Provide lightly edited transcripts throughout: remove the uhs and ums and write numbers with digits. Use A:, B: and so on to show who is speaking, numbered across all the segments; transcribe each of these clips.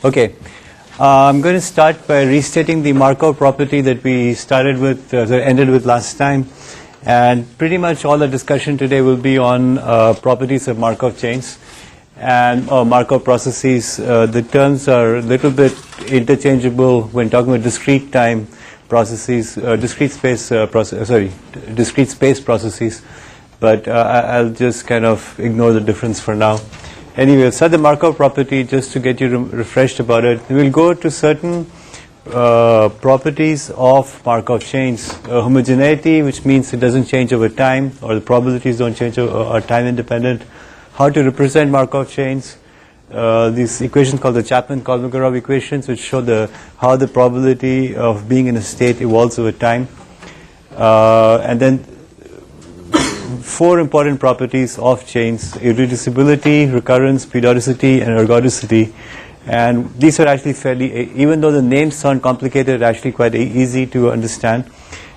A: Okay, I'm going to start by restating the Markov property that we started with, ended with last time, and pretty much all the discussion today will be on properties of Markov chains and Markov processes. The terms are a little bit interchangeable when talking about discrete time processes, discrete space processes, but I'll just kind of ignore the difference for now. Anyway, we'll start the Markov property just to get you refreshed about it. We'll go to certain properties of Markov chains. Homogeneity, which means it doesn't change over time, or the probabilities don't change or are time independent. How to represent Markov chains. These equations called the Chapman-Kolmogorov equations, which show how the probability of being in a state evolves over time. And then 4 important properties of chains: irreducibility, recurrence, periodicity, and ergodicity. And these are actually fairly, even though the names sound complicated, actually quite easy to understand.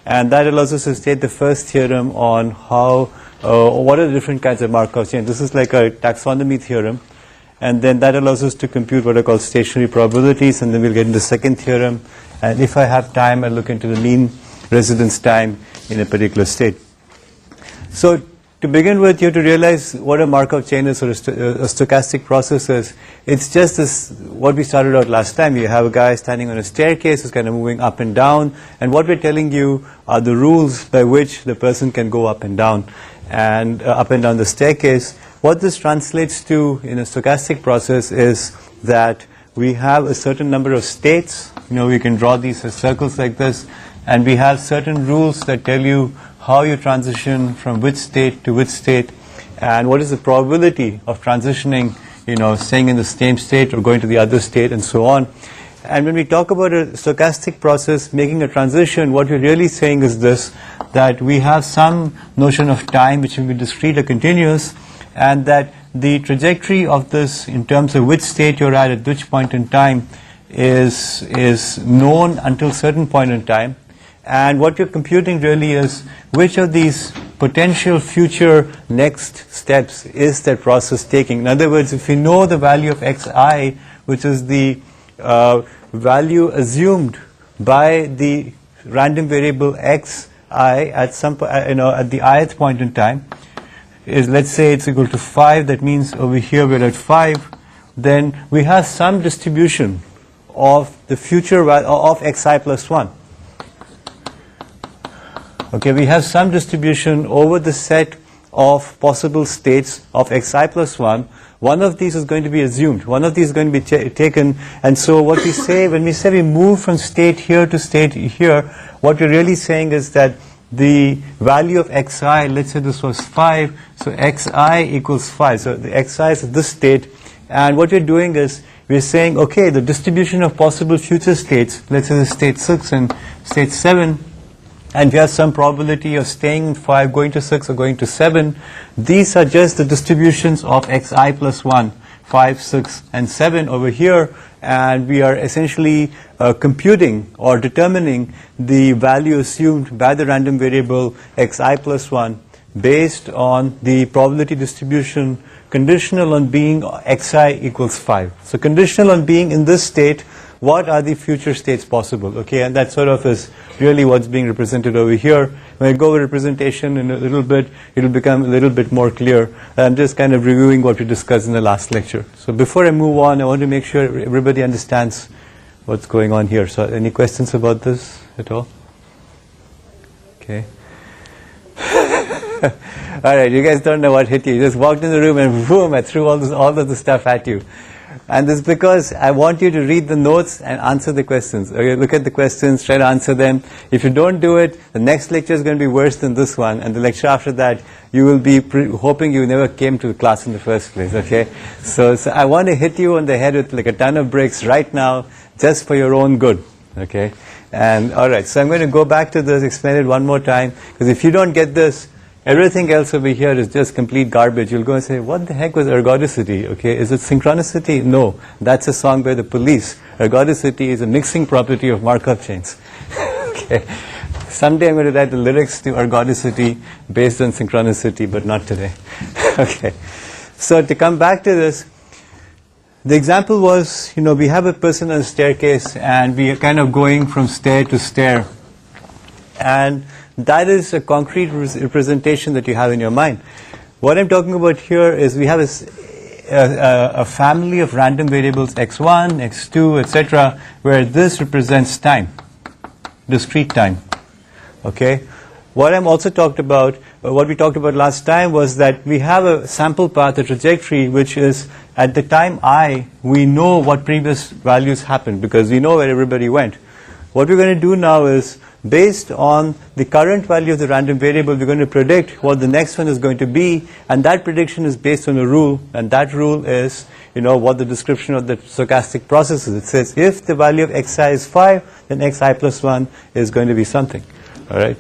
A: And that allows us to state the first theorem on how, what are the different kinds of Markov chains. This is like a taxonomy theorem. And then that allows us to compute what are called stationary probabilities, and then we'll get into the second theorem. And if I have time, I'll look into the mean residence time in a particular state. So to begin with, you have to realize what a Markov chain is, or a stochastic process is. It's just this, what we started out last time. You have a guy standing on a staircase who's kind of moving up and down, and what we're telling you are the rules by which the person can go up and down the staircase. What this translates to in a stochastic process is that we have a certain number of states. We can draw these as circles like this, and we have certain rules that tell you how you transition from which state to which state, and what is the probability of transitioning, staying in the same state or going to the other state, and so on. And when we talk about a stochastic process making a transition, what we're really saying is this, that we have some notion of time which will be discrete or continuous, and that the trajectory of this in terms of which state you're at which point in time is known until a certain point in time. And what you're computing really is which of these potential future next steps is that process taking. In other words, if you know the value of xi, which is the value assumed by the random variable xi at some at the ith point in time, is, let's say it's equal to 5, that means over here we're at 5, then we have some distribution of the future value of xi plus 1. Okay, we have some distribution over the set of possible states of xi plus 1. One of these is going to be assumed. One of these is going to be taken. And so what we say, when we say we move from state here to state here, what we're really saying is that the value of xi, let's say this was 5, so xi equals 5. So the xi is this state. And what we're doing is we're saying, okay, the distribution of possible future states, let's say the state 6 and state 7, and we have some probability of staying in 5, going to 6, or going to 7. These are just the distributions of xi plus 1, 5, 6, and 7 over here, and we are essentially computing or determining the value assumed by the random variable xi plus 1 based on the probability distribution conditional on being xi equals 5. So conditional on being in this state, what are the future states possible? Okay, and that sort of is really what's being represented over here. When I go over representation in a little bit, it'll become a little bit more clear. I'm just kind of reviewing what we discussed in the last lecture. So before I move on, I want to make sure everybody understands what's going on here. So any questions about this at all? Okay. All right, you guys don't know what hit you. You just walked in the room and boom, I threw all of the stuff at you. And this is because I want you to read the notes and answer the questions. Okay, look at the questions, try to answer them. If you don't do it, the next lecture is going to be worse than this one, and the lecture after that, you will be hoping you never came to the class in the first place. Okay, so I want to hit you on the head with like a ton of bricks right now, just for your own good. Okay, and all right, so I'm going to go back to this, explain it one more time, because if you don't get this, everything else over here is just complete garbage. You'll go and say, what the heck was ergodicity? Okay, is it synchronicity? No, that's a song by the Police. Ergodicity is a mixing property of Markov chains. Okay, someday I'm going to write the lyrics to ergodicity based on synchronicity, but not today. Okay, so to come back to this, The example was, we have a person on a staircase and we are kind of going from stair to stair. And that is a concrete representation that you have in your mind. What I'm talking about here is we have a family of random variables x1, x2, etc., where this represents time, discrete time. Okay? What I'm also talked about, what we talked about last time was that we have a sample path, a trajectory, which is at the time I, we know what previous values happened because we know where everybody went. What we're going to do now is, based on the current value of the random variable, we're going to predict what the next one is going to be, and that prediction is based on a rule, and that rule is, what the description of the stochastic process is. It says if the value of xi is 5, then xi plus 1 is going to be something. All right?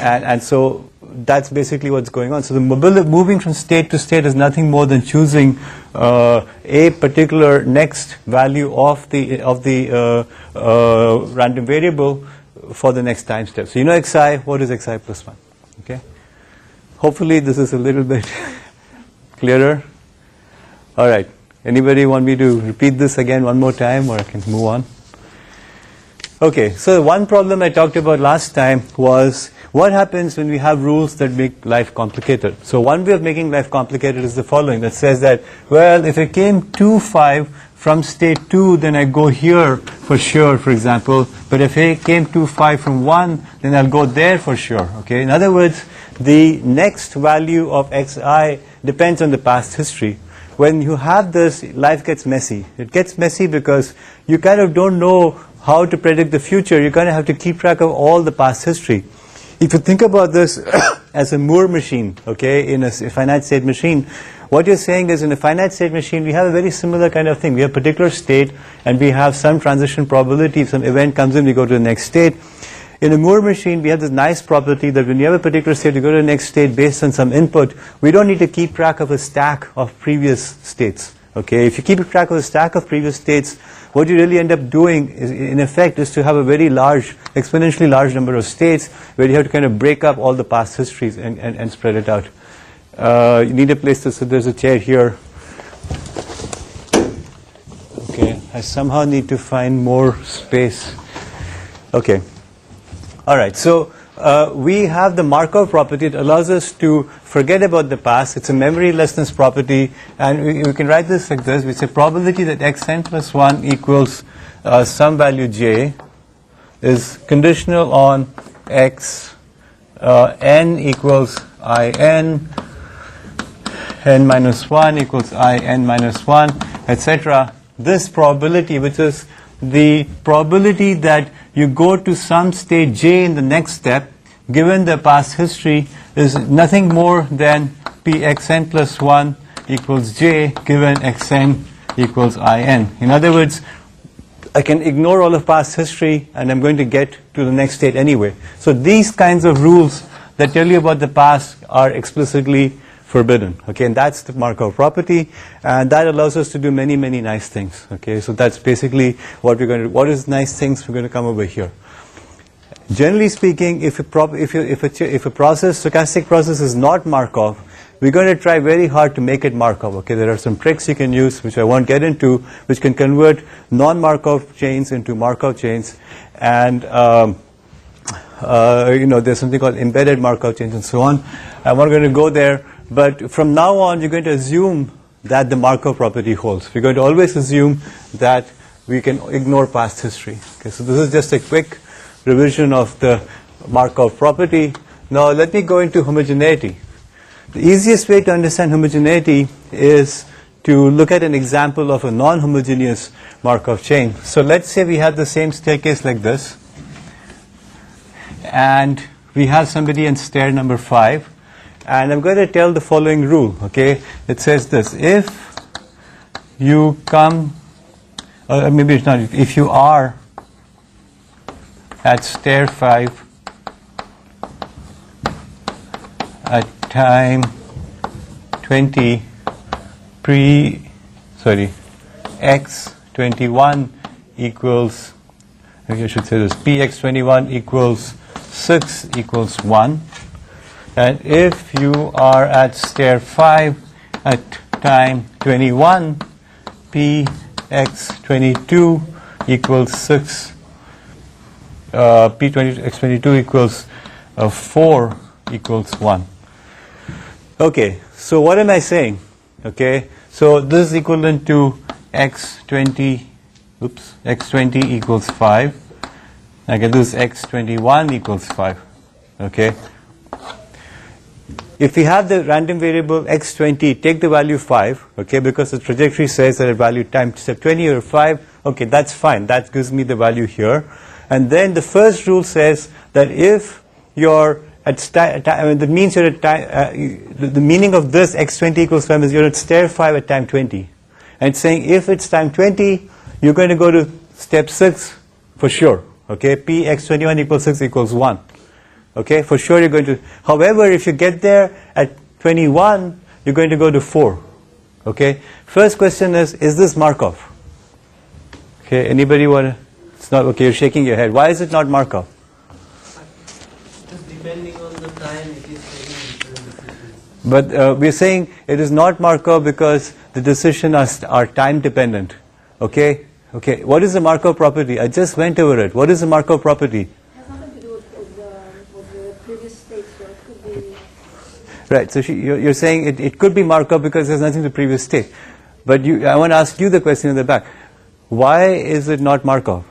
A: And so that's basically what's going on. So the moving from state to state is nothing more than choosing a particular next value of the random variable for the next time step. So xi, what is xi plus 1? Okay? Hopefully this is a little bit clearer. All right. Anybody want me to repeat this again one more time, or I can move on? Okay, so one problem I talked about last time was what happens when we have rules that make life complicated. So one way of making life complicated is the following, that says that, well, if I came to 5 from state 2, then I go here for sure, for example. But if I came to 5 from 1, then I'll go there for sure. Okay. In other words, the next value of xi depends on the past history. When you have this, life gets messy. It gets messy because you kind of don't know how to predict the future. You kind of have to keep track of all the past history. If you think about this as a Moore machine, okay, in a finite state machine, what you're saying is in a finite state machine, we have a very similar kind of thing. We have a particular state, and we have some transition probability. If some event comes in, we go to the next state. In a Moore machine, we have this nice property that when you have a particular state, you go to the next state based on some input. We don't need to keep track of a stack of previous states. Okay, if you keep track of a stack of previous states, what you really end up doing is, in effect, is to have a very large, exponentially large number of states where you have to kind of break up all the past histories and spread it out. You need a place to sit. There's a chair here. Okay, I somehow need to find more space. Okay. All right, so we have the Markov property that allows us to forget about the past. It's a memorylessness property, and we can write this like this. We say probability that xn plus 1 equals some value j is conditional on x n equals in, n minus 1 equals in minus 1, etc. This probability, which is the probability that you go to some state j in the next step, given the past history, is nothing more than pxn plus 1 equals j given xn equals in. In other words, I can ignore all of past history and I'm going to get to the next state anyway. So these kinds of rules that tell you about the past are explicitly forbidden. Okay, and that's the Markov property, and that allows us to do many, many nice things. Okay, so that's basically what we're going to do. What is nice things? We're going to come over here. Generally speaking, if a process, stochastic process, is not Markov, we're going to try very hard to make it Markov. Okay, there are some tricks you can use, which I won't get into, which can convert non-Markov chains into Markov chains, and there's something called embedded Markov chains and so on. I'm not going to go there. But from now on, you're going to assume that the Markov property holds. We're going to always assume that we can ignore past history. Okay, so this is just a quick revision of the Markov property. Now let me go into homogeneity. The easiest way to understand homogeneity is to look at an example of a non-homogeneous Markov chain. So let's say we have the same staircase like this, and we have somebody in stair number 5. And I'm going to tell the following rule, okay? It says this: if you come, or maybe it's not, if you are at stair 5 at time 20 x21 equals, maybe I should say this, px21 equals 6 equals 1. And if you are at stair 5 at time 21, p x22 equals 6, x22 equals 4 equals 1. Okay, so what am I saying? Okay, so this is equivalent to x20 equals 5. Again, this is x21 equals 5. Okay. If we have the random variable x20, take the value 5, okay, because the trajectory says that at value time step 20 or 5, okay, that's fine. That gives me the value here. And then the first rule says that if you're that means you're at time, the meaning of this x20 equals 5 is you're at stair 5 at time 20. And it's saying if it's time 20, you're going to go to step 6 for sure. Okay, p x21 equals 6 equals 1. Okay, for sure you're going to. However, if you get there at 21, you're going to go to 4. Okay, first question is this Markov? Okay, anybody want to? It's not. Okay, you're shaking your head. Why is it not Markov?
B: Just depending on the time it is taking different decisions.
A: But we're saying it is not Markov because the decisions are time dependent. Okay, okay. What is the Markov property? I just went over it. What is the Markov property? Right, so you're saying it could be Markov because there's nothing to the previous state. But I want to ask you the question in the back. Why is it not Markov?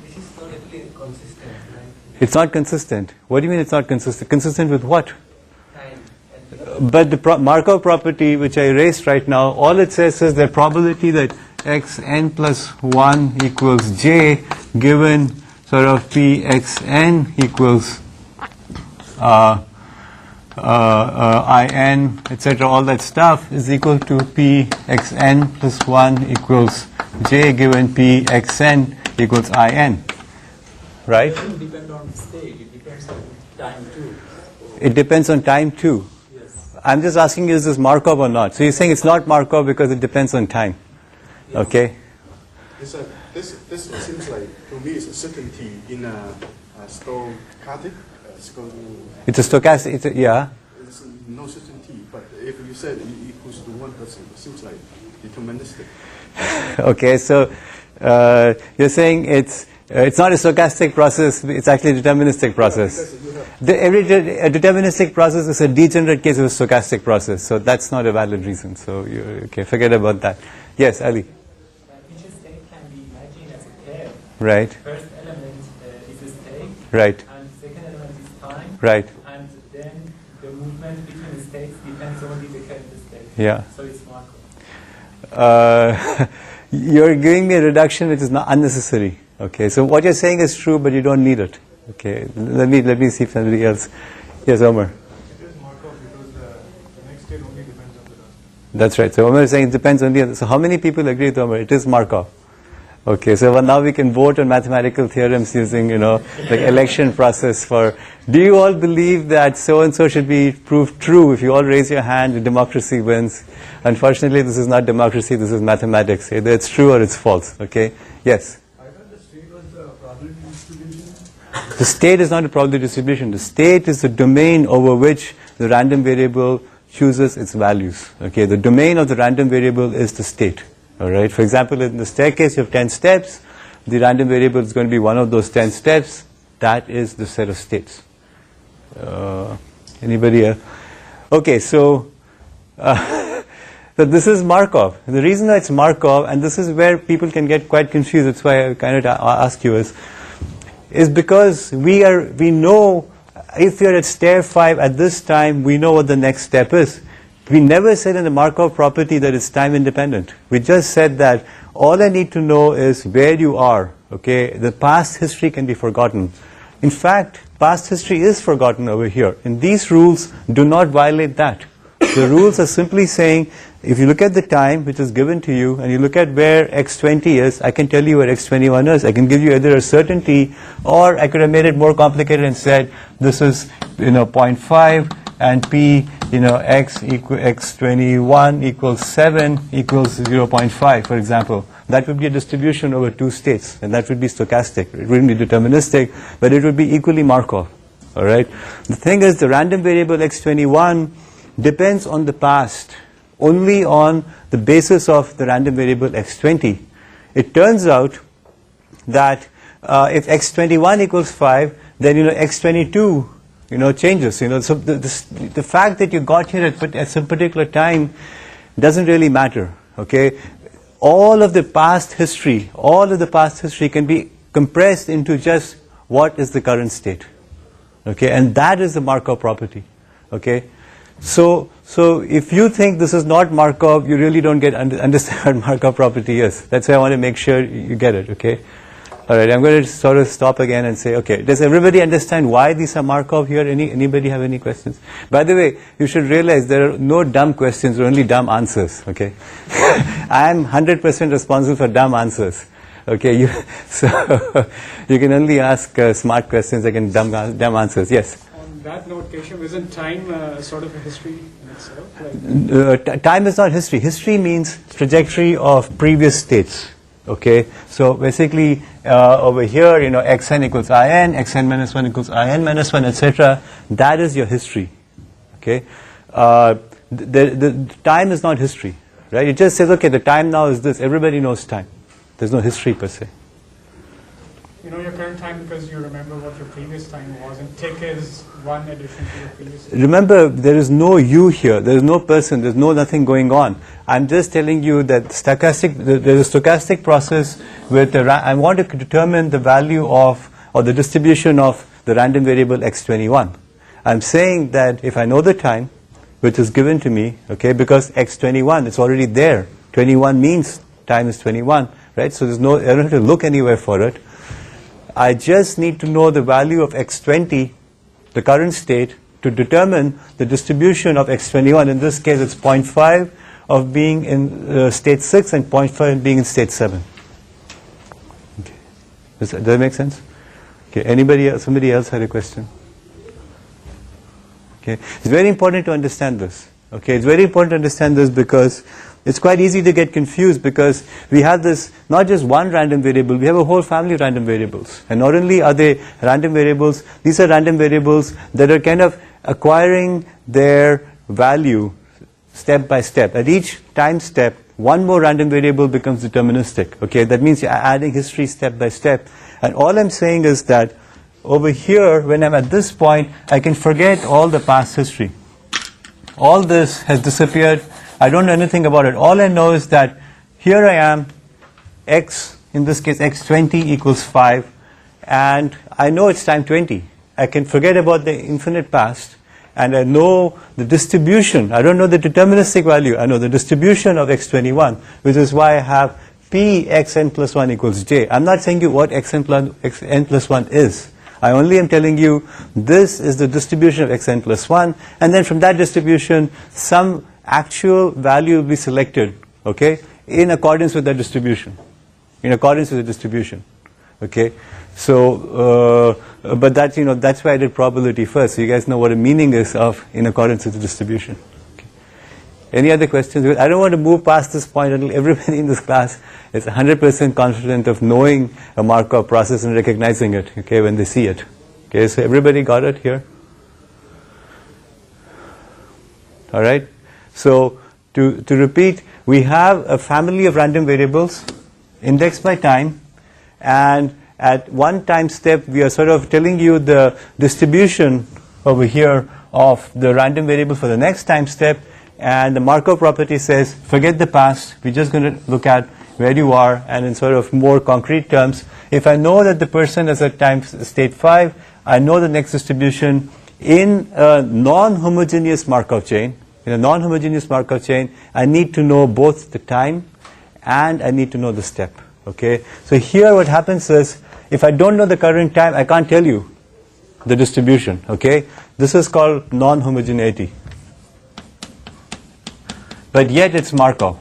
B: This is not actually consistent, right?
A: It's not consistent. What do you mean it's not consistent? Consistent with what?
B: Time.
A: But the Markov property, which I erased right now, all it says is the probability that xn plus 1 equals j given sort of p xn equals in, etc., all that stuff is equal to p xn plus 1 equals j given p xn equals in. Right?
C: It doesn't depend on state, it depends on time too.
A: It depends on time too.
C: Yes.
A: I'm just asking you, is this Markov or not? So you're saying it's not Markov because it depends on time.
C: Yes.
A: Okay?
D: This seems like, to me, it's a certainty in a stochastic.
A: It's a stochastic, yeah.
D: It's no certainty, but if you said it equals to 1%, it seems like deterministic.
A: Okay, so you're saying it's not a stochastic process, it's actually a deterministic process. A deterministic process is a degenerate case of a stochastic process, so that's not a valid reason. So, okay, forget about that. Yes, Ali?
C: Each state can be imagined as a pair.
A: Right.
C: First element is a state.
A: Right.
C: And second element is time.
A: Right.
C: And then the movement between the states depends only the current state.
A: Yeah.
C: So it's Markov.
A: You're giving me a reduction which is not unnecessary. Okay, so what you're saying is true, but you don't need it. Okay, let me see if somebody else. Yes, Omar.
E: It is Markov because the next state only depends on the last.
A: That's right. So Omar is saying it depends only on. So how many people agree with Omar? It is Markov. Okay, so now we can vote on mathematical theorems using, like election process for. Do you all believe that so and so should be proved true? If you all raise your hand, democracy wins. Unfortunately, this is not democracy. This is mathematics. Either it's true or it's false. Okay. Yes.
E: I thought the state was the probability distribution.
A: The state is not a probability distribution. The state is the domain over which the random variable chooses its values. Okay, the domain of the random variable is the state. All right. For example, in the staircase, you have 10 steps. The random variable is going to be one of those 10 steps. That is the set of states. Anybody else? Okay, so so this is Markov. And the reason that it's Markov, and this is where people can get quite confused. That's why I kind of ask you is because we know if you're at stair 5 at this time, we know what the next step is. We never said in the Markov property that it's time independent. We just said that all I need to know is where you are. Okay, the past history can be forgotten. In fact, past history is forgotten over here. And these rules do not violate that. The rules are simply saying, if you look at the time which is given to you, and you look at where x20 is, I can tell you where x21 is. I can give you either a certainty, or I could have made it more complicated and said, this is 0.5, and p, x21 equals 7 equals 0.5, for example. That would be a distribution over two states, and that would be stochastic. It wouldn't be deterministic, but it would be equally Markov. All right. The thing is, the random variable x21 depends on the past only on the basis of the random variable x20. It turns out that if x21 equals 5, then x22 changes. So the fact that you got here at some particular time doesn't really matter. Okay, all of the past history can be compressed into just what is the current state. Okay, and that is the Markov property. Okay, so if you think this is not Markov, you really don't understand what Markov property is. That's why I want to make sure you get it. Okay. All right, I'm going to sort of stop again and say, okay, does everybody understand why these are Markov here? Anybody have any questions? By the way, you should realize there are no dumb questions, there are only dumb answers, okay? I'm 100% responsible for dumb answers, okay? So you can only ask smart questions against dumb answers. Yes?
E: On that note, Keshav, isn't time sort of a history in itself? Like
A: time is not history. History means trajectory of previous states. Okay, so basically over here, xn equals in, xn minus 1 equals in minus 1, etc. That is your history. Okay, the time is not history, right? It just says, okay, the time now is this. Everybody knows time. There's no history per se.
E: you know your current time because you remember what your previous time was, and tick is one addition to your previous time.
A: Remember, there is no you here. There is no person. There's nothing going on. I'm just telling you that there's a stochastic process with I want to determine the value of, or the distribution of the random variable x21. I'm saying that if I know the time, which is given to me, okay, because x21, it's already there. 21 means time is 21, right? So I don't have to look anywhere for it. I just need to know the value of x20, the current state, to determine the distribution of x21. In this case, it's 0.5 of being in state 6 and 0.5 of being in state 7. Okay. Does that make sense? Okay. Somebody else had a question? Okay. It's very important to understand this. Okay. It's very important to understand this because it's quite easy to get confused, because we have this, not just one random variable, we have a whole family of random variables. And not only are they random variables, these are random variables that are kind of acquiring their value step by step. At each time step, one more random variable becomes deterministic. Okay, that means you're adding history step by step. And all I'm saying is that over here, when I'm at this point, I can forget all the past history. All this has disappeared. I don't know anything about it. All I know is that here I am, x, in this case x20 equals 5, and I know it's time 20. I can forget about the infinite past, and I know the distribution. I don't know the deterministic value. I know the distribution of x21, which is why I have p xn plus 1 equals j. I'm not saying you what xn plus 1 is. I only am telling you this is the distribution of xn plus 1, and then from that distribution, some actual value will be selected, okay, in accordance with that distribution. In accordance with the distribution. Okay, so but that, that's why I did probability first, so you guys know what a meaning is of in accordance with the distribution. Okay. Any other questions? I don't want to move past this point until everybody in this class is 100% confident of knowing a Markov process and recognizing it, okay, when they see it. Okay, so everybody got it here? All right. So to repeat, we have a family of random variables indexed by time, and at one time step we are sort of telling you the distribution over here of the random variable for the next time step, and the Markov property says forget the past, we're just going to look at where you are, and in sort of more concrete terms, if I know that the person is at time state 5, I know the next distribution in a non-homogeneous Markov chain. In a non-homogeneous Markov chain, I need to know both the time and I need to know the step. Okay, so here what happens is, if I don't know the current time, I can't tell you the distribution. Okay, this is called non-homogeneity, but yet it's Markov.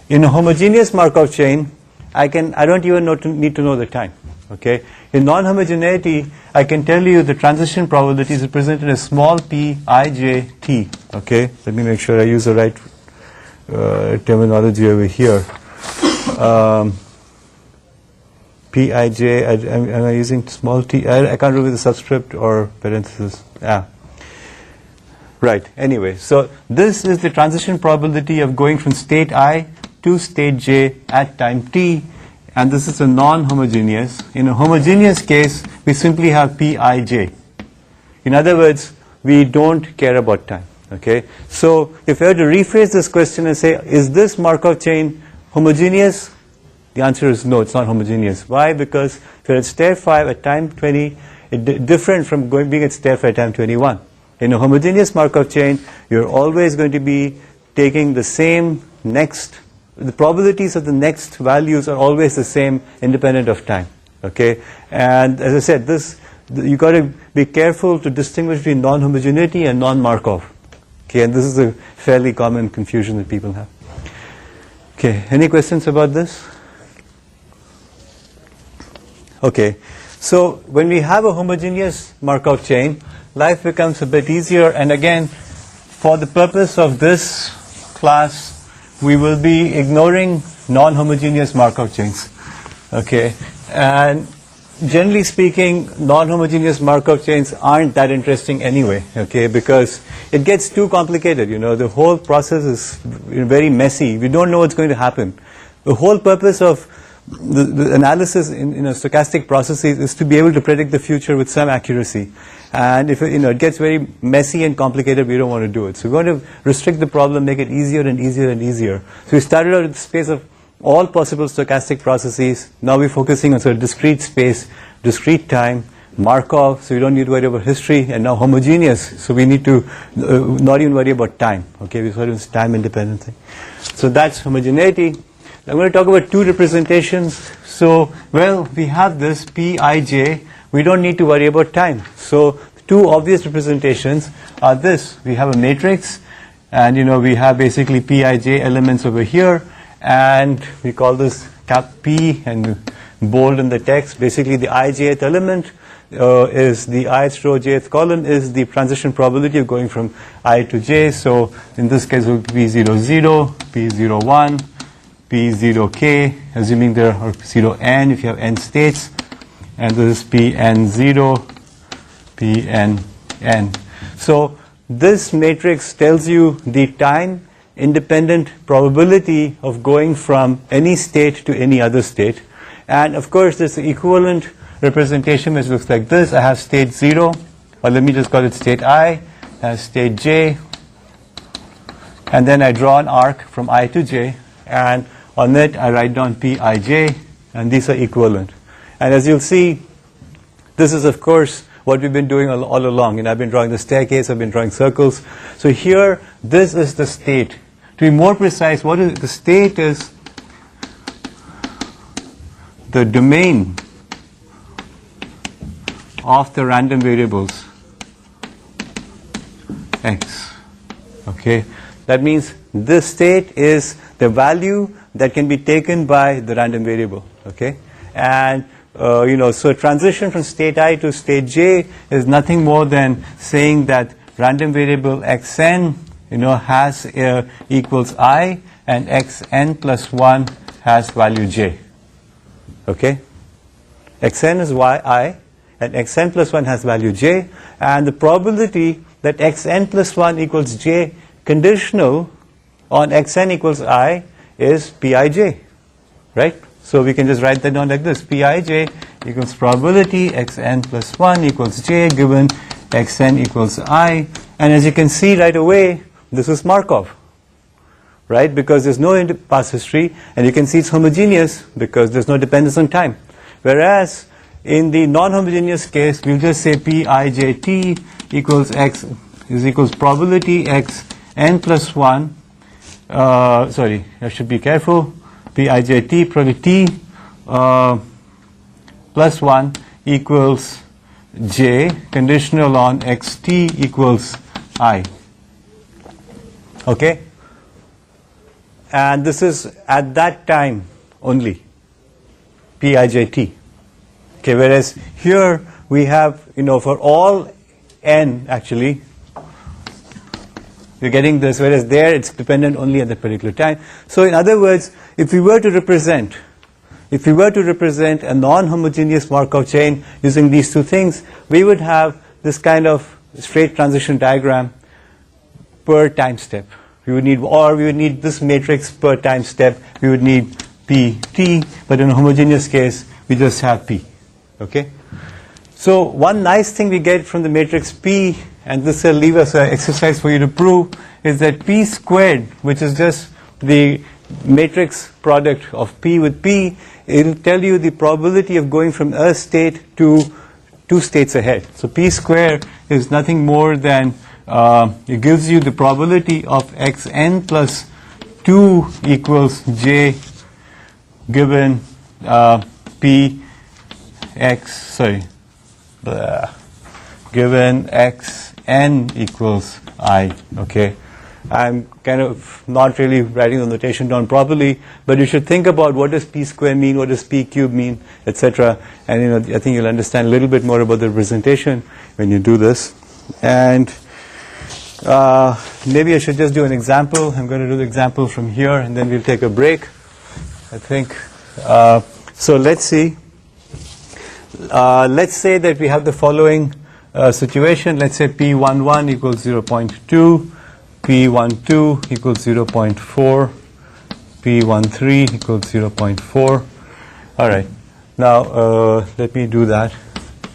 A: In a homogeneous Markov chain, I don't even need to know the time. Okay, in non-homogeneity, I can tell you the transition probability is represented as small p ij t. Okay, let me make sure I use the right terminology over here. P I j. Am I using small t? I can't remember the subscript or parenthesis. Right, anyway, so this is the transition probability of going from state I to state j at time t, and this is a non-homogeneous. In a homogeneous case, we simply have Pij. In other words, we don't care about time. Okay, so if I were to rephrase this question and say, is this Markov chain homogeneous? The answer is no, it's not homogeneous. Why? Because if you're at stair 5 at time 20, it's different from being at stair 5 at time 21. In a homogeneous Markov chain, you're always going to be taking the same the probabilities of the next values are always the same independent of time. Okay, and as I said, you got to be careful to distinguish between non-homogeneity and non-Markov. Okay, and this is a fairly common confusion that people have. Okay, any questions about this? Okay, so when we have a homogeneous Markov chain, life becomes a bit easier, and again, for the purpose of this class, we will be ignoring non-homogeneous Markov chains. Okay, and generally speaking, non-homogeneous Markov chains aren't that interesting anyway, okay, because it gets too complicated, the whole process is very messy. We don't know what's going to happen. The whole purpose of the analysis in stochastic processes is to be able to predict the future with some accuracy. And if it gets very messy and complicated, we don't want to do it. So we're going to restrict the problem, make it easier and easier and easier. So we started out with the space of all possible stochastic processes. Now we're focusing on sort of discrete space, discrete time, Markov, so we don't need to worry about history, and now homogeneous, so we need to not even worry about time. Okay, we sort of time independent thing. So that's homogeneity. I'm going to talk about two representations. So, well, we have this Pij. We don't need to worry about time. So, two obvious representations are this. We have a matrix, and we have basically Pij elements over here, and we call this cap P and bold in the text. Basically, the ijth element is the ith row, jth column is the transition probability of going from I to j. So, in this case, it will be P00, P01. P0k, assuming there are 0n if you have n states, and this is Pn0, Pnn. So this matrix tells you the time independent probability of going from any state to any other state. And of course, there's the equivalent representation which looks like this. I have state 0, or let me just call it state I, I have state j, and then I draw an arc from I to j, and on it I write down Pij, and these are equivalent. And as you'll see, this is of course what we've been doing all along. I've been drawing the staircase, I've been drawing circles. So here, this is the state. To be more precise, what is the state is the domain of the random variables x. Okay, that means this state is the value that can be taken by the random variable. Okay, and so transition from state I to state j is nothing more than saying that random variable xn has equals I, and xn plus 1 has value j. Okay, xn is I, and xn plus 1 has value j, and the probability that xn plus 1 equals j conditional on xn equals I is Pij, right? So we can just write that down like this. Pij equals probability xn plus 1 equals j given xn equals I. And as you can see right away, this is Markov, right? Because there's no past history, and you can see it's homogeneous because there's no dependence on time. Whereas in the non-homogeneous case, we'll just say Pijt equals x is equals probability xn plus 1. Sorry, I should be careful. Pijt probability plus 1 equals j conditional on xt equals I. Okay, and this is at that time only, Pijt. Okay, whereas here we have, for all n actually, we're getting this, whereas there it's dependent only at that particular time. So in other words, if we were to represent a non-homogeneous Markov chain using these two things, we would have this kind of straight transition diagram per time step. We would need this matrix per time step. We would need PT, but in a homogeneous case, we just have P. Okay? So one nice thing we get from the matrix P, and this will leave us an exercise for you to prove, is that P squared, which is just the matrix product of P with P, it will tell you the probability of going from a state to 2 states ahead. So P square is nothing more than, it gives you the probability of xn plus 2 equals j given P x, sorry, given xn equals I, okay? I'm kind of not really writing the notation down properly, but you should think about what does P square mean, what does P cube mean, etc. And I think you'll understand a little bit more about the representation when you do this. And maybe I should just do an example. I'm going to do the example from here, and then we'll take a break, I think. So let's see. Let's say that we have the following situation. Let's say P11 equals 0.2. P12 equals 0.4, P13 equals 0.4. All right. Now let me do that.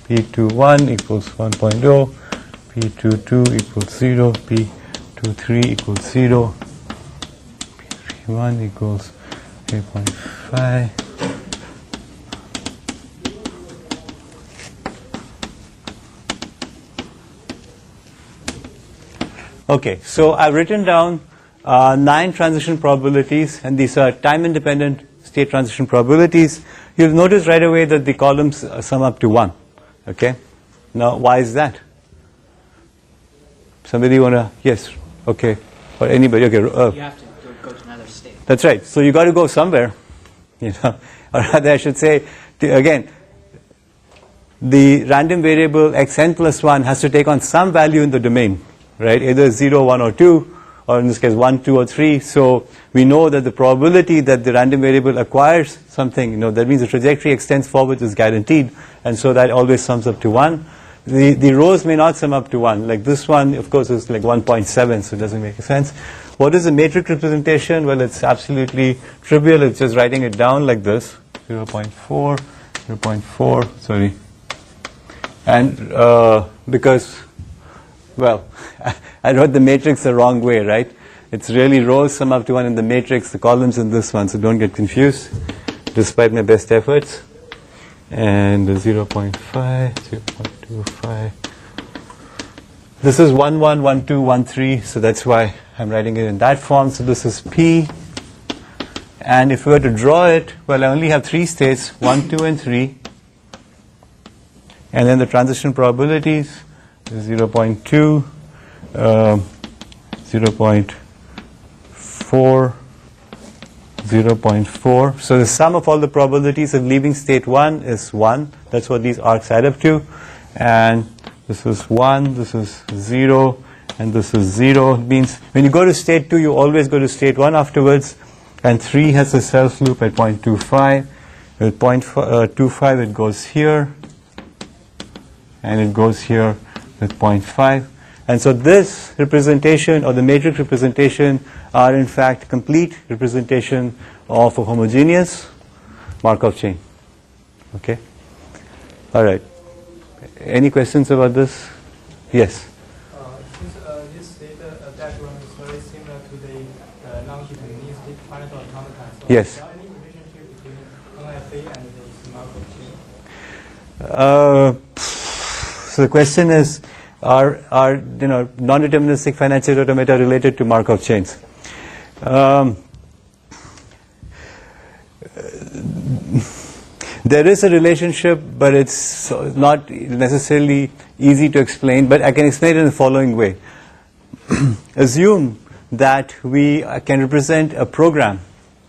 A: P21 equals 1.0, P22 equals 0, P23 equals 0, P31 equals 8.5. Okay, so I've written down 9 transition probabilities, and these are time-independent state transition probabilities. You'll notice right away that the columns sum up to 1. Okay, now why is that? Somebody wanna? Yes. Okay, or anybody? Okay.
F: You have to go to another state.
A: That's right. So you got to go somewhere, you know, or rather I should say, again, the random variable xn plus 1 has to take on some value in the domain. Right, either 0, 1, or 2, or in this case 1, 2, or 3. So we know that the probability that the random variable acquires something, that means the trajectory extends forward is guaranteed, and so that always sums up to 1. The rows may not sum up to 1. Like this one, of course, is like 1.7, so it doesn't make sense. What is the matrix representation? Well, it's absolutely trivial. It's just writing it down like this: 0.4, 0.4. Sorry, and because. Well, I wrote the matrix the wrong way, right? It's really rows sum up to 1 in the matrix, the columns in this one, so don't get confused, despite my best efforts. And 0.5, 0.25. This is 1, 1, 1, 2, 1, 3, so that's why I'm writing it in that form. So this is P. And if we were to draw it, well, I only have 3 states, 1, 2, and 3. And then the transition probabilities. 0.2, 0.4, 0.4. So the sum of all the probabilities of leaving state 1 is 1. That's what these arcs add up to. And this is 1, this is 0, and this is 0. It means when you go to state 2, you always go to state 1 afterwards. And 3 has a self loop at 0.25. At 0.25 it goes here, and it goes here with 0.5. And so this representation, or the matrix representation, are in fact complete representation of a homogeneous Markov chain. Okay? All right. Any questions about this? Yes?
C: Since this data diagram is very similar to the non-deterministic finite automata, so
A: yes.
C: is there any relationship between NFA and this Markov chain?
A: So the question is, are non-deterministic finite state automata related to Markov chains? There is a relationship, but it's not necessarily easy to explain. But I can explain it in the following way. Assume that we can represent a program,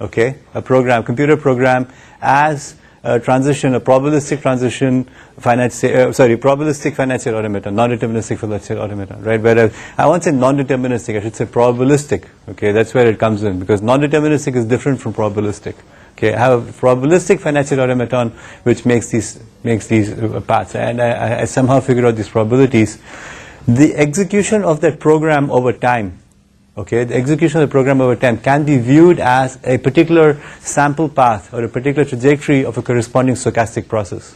A: okay, computer program, as a transition, a probabilistic transition, probabilistic finite state automaton, non-deterministic finite state automaton, right? Whereas I won't say non-deterministic, I should say probabilistic. Okay, that's where it comes in, because non-deterministic is different from probabilistic. Okay, I have a probabilistic finite state automaton which makes these paths, and I somehow figured out these probabilities. The execution of that program over time Okay, the execution of the program over time can be viewed as a particular sample path or a particular trajectory of a corresponding stochastic process.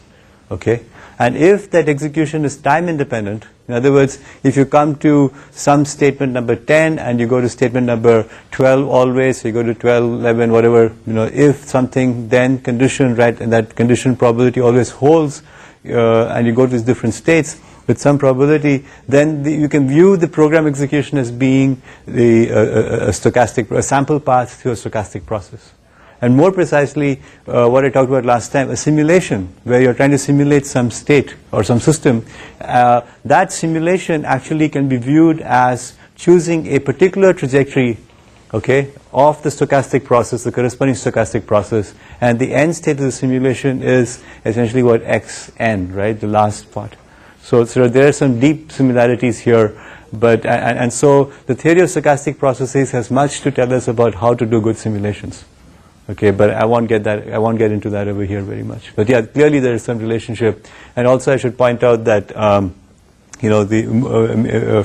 A: Okay, and if that execution is time independent, in other words, if you come to some statement number 10 and you go to statement number 12 always, so you go to 12, 11, whatever, if something then condition, right, and that condition probability always holds, and you go to these different states with some probability, then you can view the program execution as being a sample path through a stochastic process. And more precisely, what I talked about last time, a simulation where you're trying to simulate some state or some system, that simulation actually can be viewed as choosing a particular trajectory, okay, of the stochastic process, the corresponding stochastic process, and the end state of the simulation is essentially what xn, right, the last part. So there are some deep similarities here, but and so the theory of stochastic processes has much to tell us about how to do good simulations. Okay, but I won't get into that over here very much. But yeah, clearly there is some relationship. And also I should point out that, the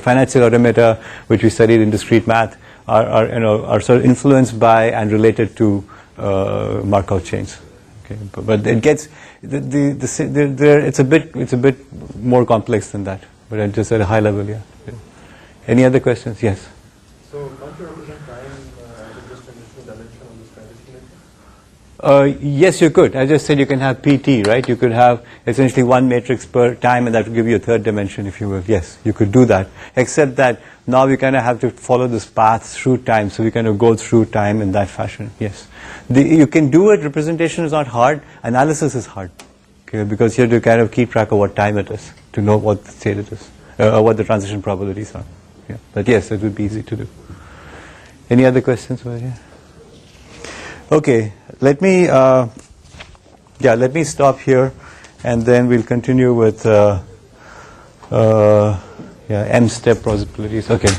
A: finite cell automata, which we studied in discrete math, are sort of influenced by and related to Markov chains. Okay, but it gets, it's a bit more complex than that. But just at a high level, yeah. Any other questions? Yes.
D: So can't you represent time as just a initial dimension on this kind of simulation?
A: Yes, you could. I just said you can have PT, right? You could have essentially one matrix per time, and that would give you a third dimension, if you will. Yes, you could do that. Except that now we kind of have to follow this path through time, so we kind of go through time in that fashion. Yes, you can do it. Representation is not hard. Analysis is hard, okay? Because you have to kind of keep track of what time it is to know what the state it is, or what the transition probabilities are. Yeah. But yes, it would be easy to do. Any other questions over here? Okay, let me stop here, and then we'll continue with m-step probabilities. Okay,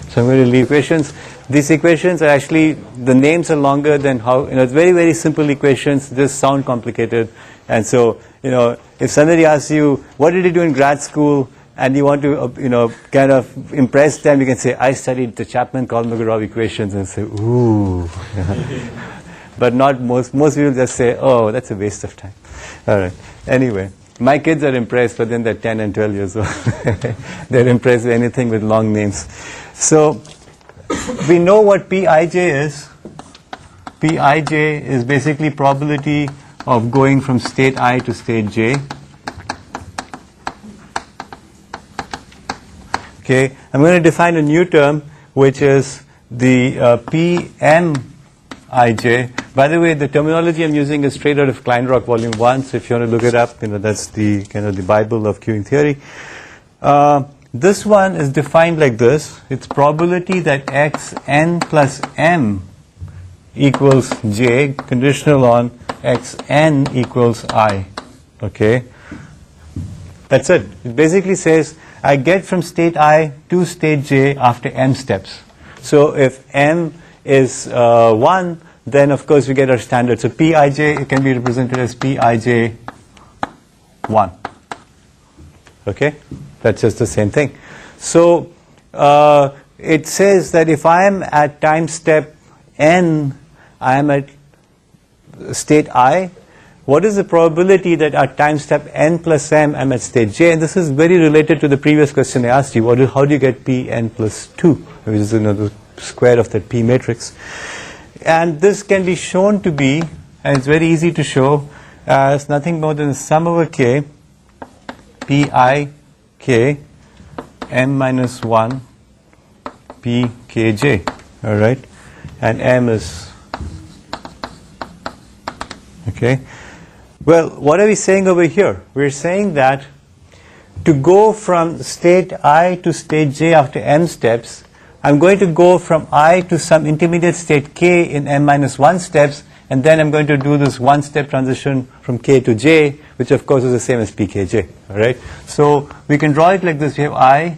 A: so I'm going to leave equations. These equations are actually, the names are longer than how, it's very, very simple equations, just sound complicated. And so, if somebody asks you, what did you do in grad school, and you want to, kind of impress them, you can say, I studied the Chapman-Kolmogorov equations, and say, ooh. But not most people just say, oh, that's a waste of time. All right. Anyway, my kids are impressed, but then they're 10 and 12 years old. They're impressed with anything with long names. So we know what Pij is. Pij is basically probability of going from state I to state j. Okay, I'm going to define a new term, which is the Pmij. By the way, the terminology I'm using is straight out of Kleinrock Volume 1, so if you want to look it up, that's the kind of the Bible of queuing theory. This one is defined like this. It's probability that xn plus m equals j, conditional on xn equals I. Okay? That's it. It basically says I get from state I to state j after m steps. So if m is 1, then of course we get our standard. So Pij, it can be represented as Pij 1. Okay? That's just the same thing. So it says that if I am at time step n, I am at state I, what is the probability that at time step n plus m, I'm at state j? And this is very related to the previous question I asked you. How do you get Pn plus 2, which is the square of that P matrix? And this can be shown to be, and it's very easy to show, as nothing more than the sum over k, Pi k, m minus 1, p kj. All right? And m is, okay? Well, what are we saying over here? We're saying that to go from state I to state j after m steps, I'm going to go from I to some intermediate state k in m minus 1 steps, and then I'm going to do this one-step transition from k to j, which of course is the same as pkj. All right? So we can draw it like this. We have I,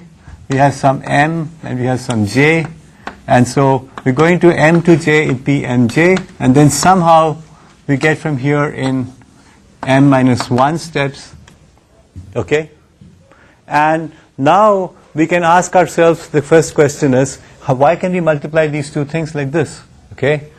A: we have some m, and we have some j, and so we're going to m to j in pmj, and then somehow we get from here in m minus 1 steps. Okay? And now we can ask ourselves, the first question is, why can we multiply these two things like this? Okay,